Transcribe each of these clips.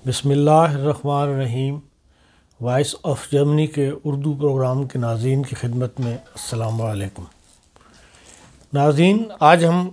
بسم اللہ الرحمن الرحیم۔ وائس آف جرمنی کے اردو پروگرام کے ناظرین کی خدمت میں السلام علیکم۔ ناظرین، آج ہم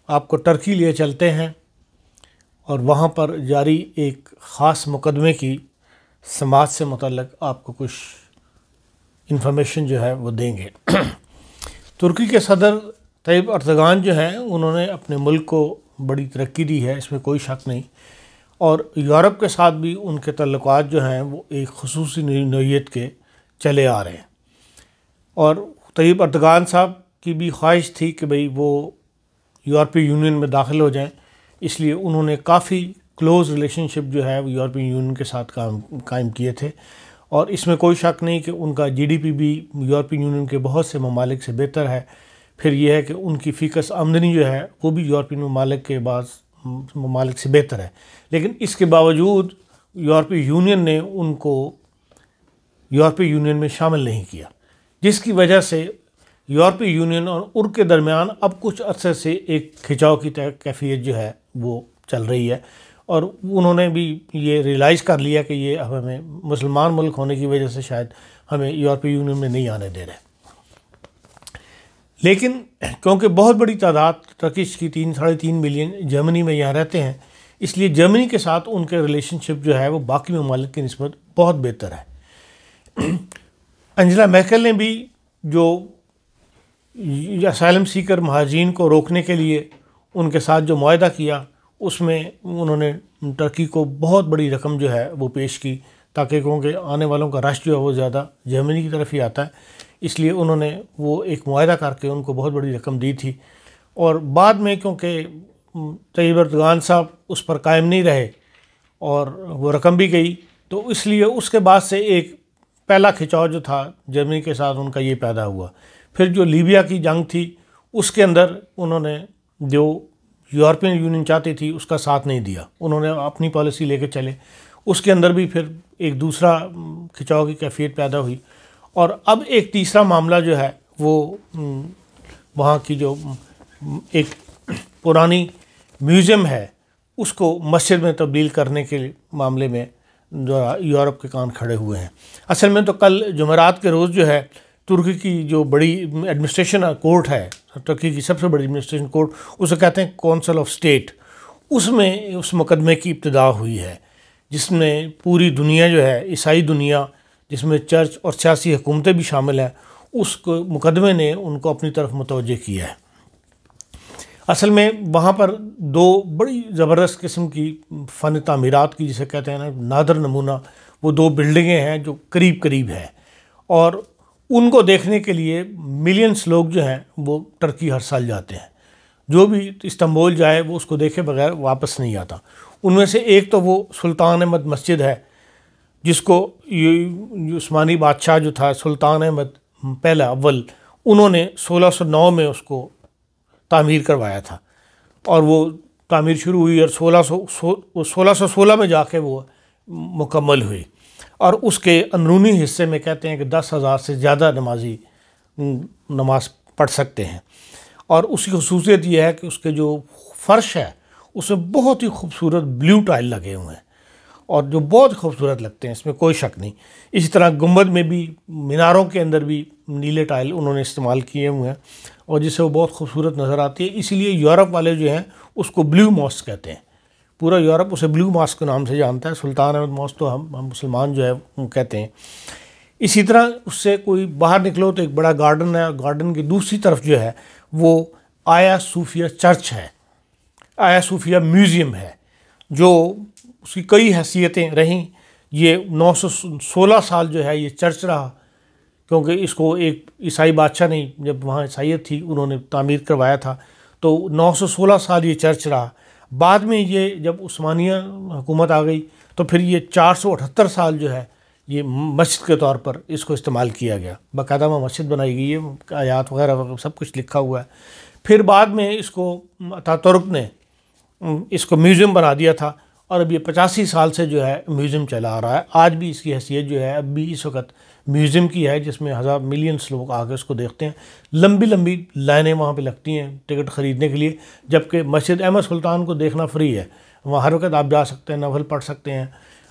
آپ کو ٹرکی لیے چلتے ہیں اور وہاں پر جاری ایک خاص مقدمے کی سماعت سے متعلق آپ کو کچھ انفارمیشن جو ہے وہ دیں گے۔ ترکی کے صدر طیب اردگان جو ہیں انہوں نے اپنے ملک کو بڑی ترقی دی ہے، اس میں کوئی شک نہیں، اور یورپ کے ساتھ بھی ان کے تعلقات جو ہیں وہ ایک خصوصی نوعیت کے چلے آ رہے ہیں، اور طیب اردگان صاحب کی بھی خواہش تھی کہ بھئی وہ یورپی یونین میں داخل ہو جائیں، اس لیے انہوں نے کافی کلوز ریلیشن شپ جو ہے وہ یورپی یونین کے ساتھ قائم کیے تھے، اور اس میں کوئی شک نہیں کہ ان کا جی ڈی پی بھی یورپی یونین کے بہت سے ممالک سے بہتر ہے۔ پھر یہ ہے کہ ان کی فی کس آمدنی جو ہے وہ بھی یورپی ممالک کے بعض ممالک سے بہتر ہے، لیکن اس کے باوجود یورپی یونین نے ان کو یورپی یونین میں شامل نہیں کیا، جس کی وجہ سے یورپی یونین اور ان کے درمیان اب کچھ عرصے سے ایک کھچاؤ کی کیفیت جو ہے وہ چل رہی ہے، اور انہوں نے بھی یہ ریئلائز کر لیا کہ یہ ہمیں مسلمان ملک ہونے کی وجہ سے شاید ہمیں یورپی یونین میں نہیں آنے دے رہے۔ لیکن کیونکہ بہت بڑی تعداد ٹرکش کی 3.5 ملین جرمنی میں یہاں رہتے ہیں، اس لیے جرمنی کے ساتھ ان کے ریلیشن شپ جو ہے وہ باقی ممالک کی نسبت بہت بہتر ہے۔ انجلا میرکل نے بھی جو اسائلم سیکر مہاجرین کو روکنے کے لیے ان کے ساتھ جو معاہدہ کیا، اس میں انہوں نے ترکی کو بہت بڑی رقم جو ہے وہ پیش کی، تاکہ کیونکہ آنے والوں کا رش جو ہے وہ زیادہ جرمنی کی طرف ہی آتا ہے، اس لیے انہوں نے وہ ایک معاہدہ کر کے ان کو بہت بڑی رقم دی تھی، اور بعد میں کیونکہ طیب اردگان صاحب اس پر قائم نہیں رہے اور وہ رقم بھی گئی، تو اس لیے اس کے بعد سے ایک پہلا کھچاؤ جو تھا جرمنی کے ساتھ ان کا یہ پیدا ہوا۔ پھر جو لیبیا کی جنگ تھی اس کے اندر انہوں نے جو یورپین یونین چاہتی تھی اس کا ساتھ نہیں دیا، انہوں نے اپنی پالیسی لے کے چلے، اس کے اندر بھی پھر ایک دوسرا کھچاؤ کی کیفیت پیدا ہوئی، اور اب ایک تیسرا معاملہ جو ہے وہ وہاں کی جو ایک پرانی میوزیم ہے اس کو مسجد میں تبدیل کرنے کے معاملے میں جو یورپ کے کان کھڑے ہوئے ہیں۔ اصل میں تو کل جمعرات کے روز جو ہے ترکی کی جو بڑی ایڈمنسٹریشن کورٹ ہے، ترکی کی سب سے بڑی ایڈمنسٹریشن کورٹ، اسے کہتے ہیں کونسل آف اسٹیٹ، اس میں اس مقدمے کی ابتدا ہوئی ہے، جس میں پوری دنیا جو ہے، عیسائی دنیا جس میں چرچ اور سیاسی حکومتیں بھی شامل ہیں، اس کو مقدمے نے ان کو اپنی طرف متوجہ کیا ہے۔ اصل میں وہاں پر دو بڑی زبردست قسم کی فن تعمیرات کی جسے کہتے ہیں نا نادر نمونہ، وہ دو بلڈنگیں ہیں جو قریب قریب ہیں، اور ان کو دیکھنے کے لیے ملینز لوگ جو ہیں وہ ٹرکی ہر سال جاتے ہیں، جو بھی استنبول جائے وہ اس کو دیکھے بغیر واپس نہیں آتا۔ ان میں سے ایک تو وہ سلطان احمد مسجد ہے، جس کو عثمانی بادشاہ جو تھا سلطان احمد پہلا اول، انہوں نے 1609 میں اس کو تعمیر کروایا تھا، اور وہ تعمیر شروع ہوئی اور 1616 میں جا کے وہ مکمل ہوئی، اور اس کے اندرونی حصے میں کہتے ہیں کہ 10,000 سے زیادہ نمازی نماز پڑھ سکتے ہیں، اور اس کی خصوصیت یہ ہے کہ اس کے جو فرش ہے اس میں بہت ہی خوبصورت بلیو ٹائل لگے ہوئے ہیں، اور جو بہت خوبصورت لگتے ہیں، اس میں کوئی شک نہیں۔ اسی طرح گنبد میں بھی میناروں کے اندر بھی نیلے ٹائل انہوں نے استعمال کیے ہوئے ہیں، اور جس سے وہ بہت خوبصورت نظر آتی ہے، اسی لیے یورپ والے جو ہیں اس کو بلیو ماسک کہتے ہیں، پورا یورپ اسے بلیو ماسک کے نام سے جانتا ہے، سلطان احمد ماسک تو ہم مسلمان جو ہے وہ کہتے ہیں۔ اسی طرح اس سے کوئی باہر نکلو تو ایک بڑا گارڈن ہے، گارڈن کی دوسری طرف جو ہے وہ آیا صوفیہ چرچ ہے، آیا صوفیہ میوزیم ہے، جو اس کی کئی حیثیتیں رہیں۔ یہ 916 سال جو ہے یہ چرچ رہا، کیونکہ اس کو ایک عیسائی بادشاہ نے جب وہاں عیسائیت تھی انہوں نے تعمیر کروایا تھا، تو 916 سال یہ چرچ رہا۔ بعد میں یہ جب عثمانیہ حکومت آ گئی تو پھر یہ 478 سال جو ہے یہ مسجد کے طور پر اس کو استعمال کیا گیا، باقاعدہ میں مسجد بنائی گئی ہے، آیات وغیرہ سب کچھ لکھا ہوا ہے۔ پھر بعد میں اس کو اتاتورک نے اس کو میوزیم بنا دیا تھا، اور اب یہ 85 سال سے جو ہے میوزیم چلا آ رہا ہے۔ آج بھی اس کی حیثیت جو ہے اب بھی اس وقت میوزیم کی ہے، جس میں ملینس لوگ آ کے اس کو دیکھتے ہیں، لمبی لمبی لائنیں وہاں پہ لگتی ہیں ٹکٹ خریدنے کے لیے، جبکہ مسجد احمد سلطان کو دیکھنا فری ہے، وہاں ہر وقت آپ جا سکتے ہیں، نفل پڑھ سکتے ہیں،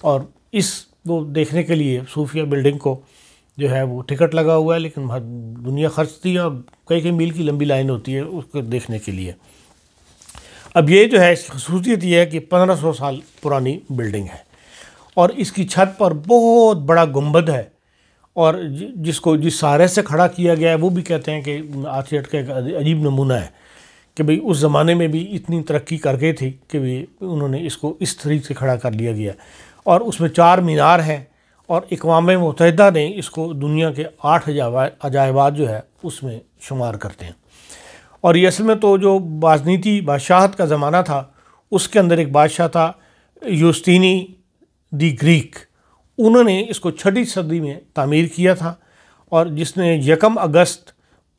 اور اس کو دیکھنے کے لیے صوفیہ بلڈنگ کو جو ہے وہ ٹکٹ لگا ہوا ہے، لیکن دنیا خرچتی ہے اور کئی میل کی لمبی لائن ہوتی ہے اس کو دیکھنے کے لیے۔ اب یہ جو ہے اس کی خصوصیت یہ ہے کہ 1500 سال پرانی بلڈنگ ہے، اور اس کی چھت پر بہت بڑا گنبد ہے، اور جس سہارے سے کھڑا کیا گیا ہے وہ بھی کہتے ہیں کہ آرکیٹیکٹ کا ایک عجیب نمونہ ہے کہ بھئی اس زمانے میں بھی اتنی ترقی کر گئی تھی کہ انہوں نے اس کو اس طریقے سے کھڑا کر لیا گیا، اور اس میں 4 مینار ہیں، اور اقوام متحدہ نے اس کو دنیا کے 8 عجائبات جو ہے اس میں شمار کرتے ہیں۔ اور یہ اصل میں تو جو بازنطینی بادشاہت کا زمانہ تھا اس کے اندر ایک بادشاہ تھا یوسطینی دی گریک، انہوں نے اس کو 6 صدی میں تعمیر کیا تھا، اور جس نے 1 اگست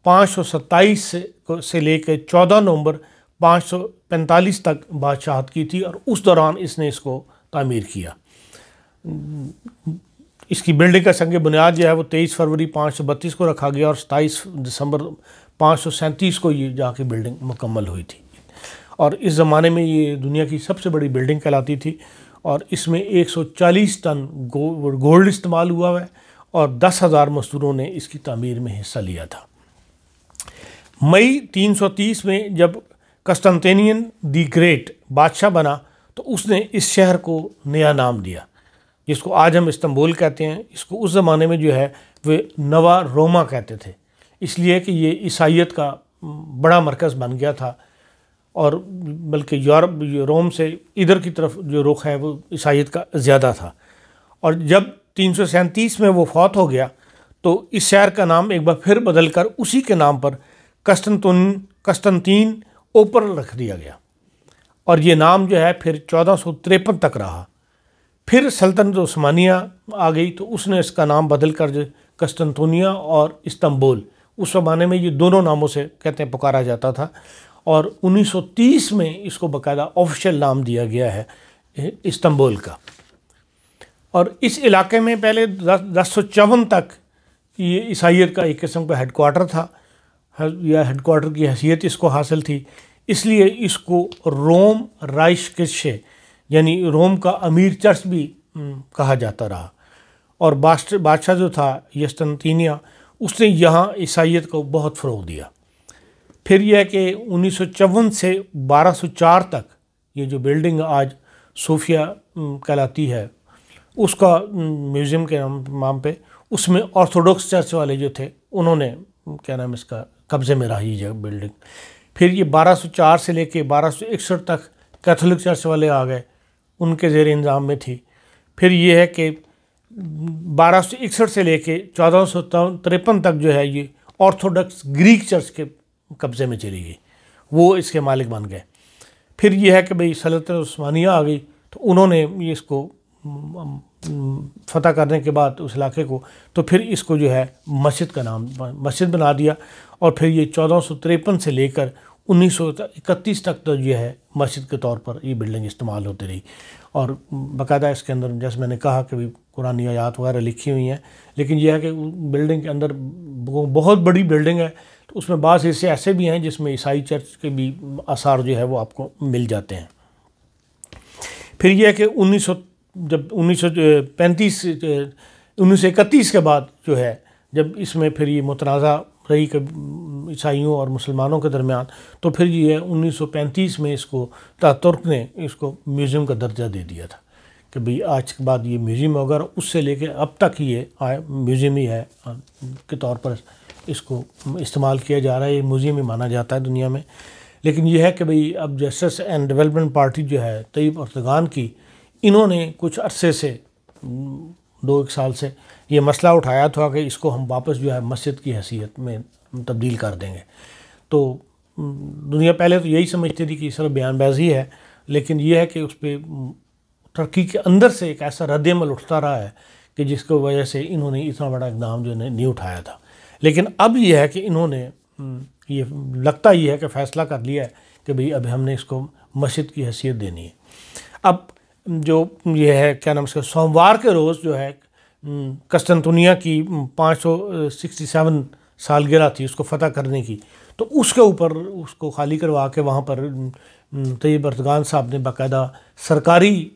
527 سے لے کے 14 نومبر 545 تک بادشاہت کی تھی، اور اس دوران اس نے اس کو تعمیر کیا۔ اس کی بلڈنگ کا سنگ بنیاد جو ہے وہ 23 فروری 532 کو رکھا گیا، اور 27 دسمبر 537 کو یہ جا کے بلڈنگ مکمل ہوئی تھی، اور اس زمانے میں یہ دنیا کی سب سے بڑی بلڈنگ کہلاتی تھی، اور اس میں 140 ٹن گولڈ استعمال ہوا ہے، اور 10,000 مزدوروں نے اس کی تعمیر میں حصہ لیا تھا۔ مئی 330 میں جب قسطنطین دی گریٹ بادشاہ بنا تو اس نے اس شہر کو نیا نام دیا، جس کو آج ہم استنبول کہتے ہیں۔ اس کو اس زمانے میں جو ہے وہ نوا روما کہتے تھے، اس لیے کہ یہ عیسائیت کا بڑا مرکز بن گیا تھا، اور بلکہ روم سے ادھر کی طرف جو رخ ہے وہ عیسائیت کا زیادہ تھا۔ اور جب 337 میں وہ فوت ہو گیا تو اس شہر کا نام ایک بار پھر بدل کر اسی کے نام پر قسطنطین اوپر رکھ دیا گیا، اور یہ نام جو ہے پھر 1453 تک رہا۔ پھر سلطنت عثمانیہ آ گئی تو اس نے اس کا نام بدل کر قسطنطنیہ اور استنبول، اس زمانے میں یہ دونوں ناموں سے کہتے ہیں پکارا جاتا تھا، اور 1930 میں اس کو باقاعدہ آفیشیل نام دیا گیا ہے استنبول کا۔ اور اس علاقے میں پہلے 1054 تک یہ عیسائیت کا ایک قسم کا ہیڈ کوارٹر تھا، یا ہیڈ کوارٹر کی حیثیت اس کو حاصل تھی، اس لیے اس کو روم رائش کشے یعنی روم کا امیر چرچ بھی کہا جاتا رہا۔ اور بادشاہ جو تھا یسطنطینیہ، اس نے یہاں عیسائیت کو بہت فروغ دیا۔ پھر یہ ہے کہ 1954 سے 1204 تک یہ جو بلڈنگ آج صوفیہ کہلاتی ہے، اس کا میوزیم کے نام پہ، اس میں آرتھوڈوکس چرچ والے جو تھے انہوں نے کیا نام اس کا قبضے میں رہی یہ بلڈنگ۔ پھر یہ 1204 سے لے کے 1261 تک کیتھولک چرچ والے آ گئے، ان کے زیر انتظام میں تھی۔ پھر یہ ہے کہ 1261 سے لے کے 1453 تک جو ہے یہ آرتھوڈکس گریک چرچ کے قبضے میں چلی گئی، وہ اس کے مالک بن گئے۔ پھر یہ ہے کہ بھئی سلطنت عثمانیہ آ گئی تو انہوں نے یہ اس کو فتح کرنے کے بعد اس علاقے کو، تو پھر اس کو جو ہے مسجد کا نام مسجد بنا دیا، اور پھر یہ 1453 سے لے کر 1931 تک تو جو ہے مسجد کے طور پر یہ بلڈنگ استعمال ہوتی رہی۔ اور باقاعدہ اس کے اندر جیسے میں نے کہا کہ قرآنی آیات وغیرہ لکھی ہوئی ہیں، لیکن یہ ہے کہ بلڈنگ کے اندر بہت بڑی بلڈنگ ہے، تو اس میں بعض حصے ایسے بھی ہیں جس میں عیسائی چرچ کے بھی آثار جو ہے وہ آپ کو مل جاتے ہیں۔ پھر یہ ہے کہ 1931 کے بعد جو ہے جب اس میں پھر یہ متنازع رہی کہ عیسائیوں اور مسلمانوں کے درمیان، تو پھر یہ 1935 میں اس کو ترک نے اس کو میوزیم کا درجہ دے دیا تھا کہ بھئی آج کے بعد یہ میوزیم ہوگا، اور اس سے لے کے اب تک یہ میوزیم ہی ہے کے طور پر اس کو استعمال کیا جا رہا ہے، یہ میوزیم ہی مانا جاتا ہے دنیا میں۔ لیکن یہ ہے کہ بھئی اب جسٹس اینڈ ڈیولپمنٹ پارٹی جو ہے طیب اردگان کی، انہوں نے کچھ عرصے سے 2-1 سال سے یہ مسئلہ اٹھایا تھا کہ اس کو ہم واپس جو ہے مسجد کی حیثیت میں تبدیل کر دیں گے۔ تو دنیا پہلے تو یہی سمجھتی تھی کہ صرف بیان بازی ہے، لیکن یہ ہے کہ اس پہ ترکی کے اندر سے ایک ایسا رد عمل اٹھتا رہا ہے کہ جس کی وجہ سے انہوں نے اتنا بڑا اقدام جو ہے نہیں اٹھایا تھا۔ لیکن اب یہ ہے کہ انہوں نے یہ لگتا یہ ہے کہ فیصلہ کر لیا ہے کہ بھئی اب ہم نے اس کو مسجد کی حیثیت دینی ہے۔ اب جو یہ ہے کیا نام اس کا سوموار کے روز جو ہے قسطنطنیہ کی 567 سالگرہ تھی اس کو فتح کرنے کی، تو اس کے اوپر اس کو خالی کروا کے وہاں پر طیب اردگان صاحب نے باقاعدہ سرکاری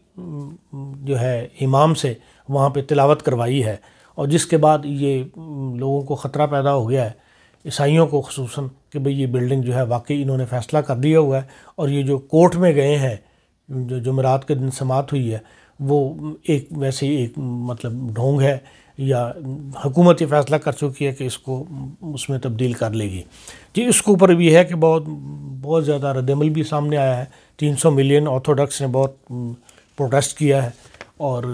جو ہے امام سے وہاں پہ تلاوت کروائی ہے، اور جس کے بعد یہ لوگوں کو خطرہ پیدا ہو گیا ہے، عیسائیوں کو خصوصاً، کہ بھئی یہ بلڈنگ جو ہے واقعی انہوں نے فیصلہ کر دیا ہوا ہے، اور یہ جو کورٹ میں گئے ہیں، جو جمعرات کے دن سماعت ہوئی ہے، وہ ایک ویسے ہی ایک مطلب ڈھونگ ہے، یا حکومت یہ فیصلہ کر چکی ہے کہ اس کو اس میں تبدیل کر لے گی۔ جی اس کے اوپر بھی ہے کہ بہت زیادہ رد عمل بھی سامنے آیا ہے، 300 ملین آرتھوڈکس نے بہت پروٹیسٹ کیا ہے، اور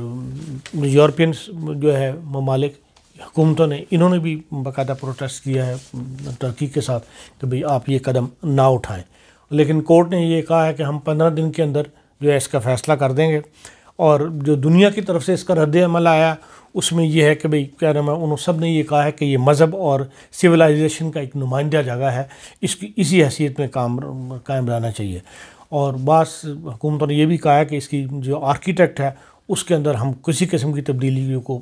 یورپین جو ہے ممالک حکومتوں نے، انہوں نے بھی باقاعدہ پروٹیسٹ کیا ہے ترکی کے ساتھ کہ بھئی آپ یہ قدم نہ اٹھائیں، لیکن کورٹ نے یہ کہا ہے کہ ہم 15 دن کے اندر جو ہے اس کا فیصلہ کر دیں گے، اور جو دنیا کی طرف سے اس کا رد عمل آیا اس میں یہ ہے کہ بھئی کیا نام ہے، انہوں سب نے یہ کہا ہے کہ یہ مذہب اور سویلائزیشن کا ایک نمائندہ جگہ ہے، اسی حیثیت میں قائم رہنا چاہیے، اور بعض حکومتوں نے یہ بھی کہا ہے کہ اس کی جو آرکیٹیکٹ ہے اس کے اندر ہم کسی قسم کی تبدیلیوں کو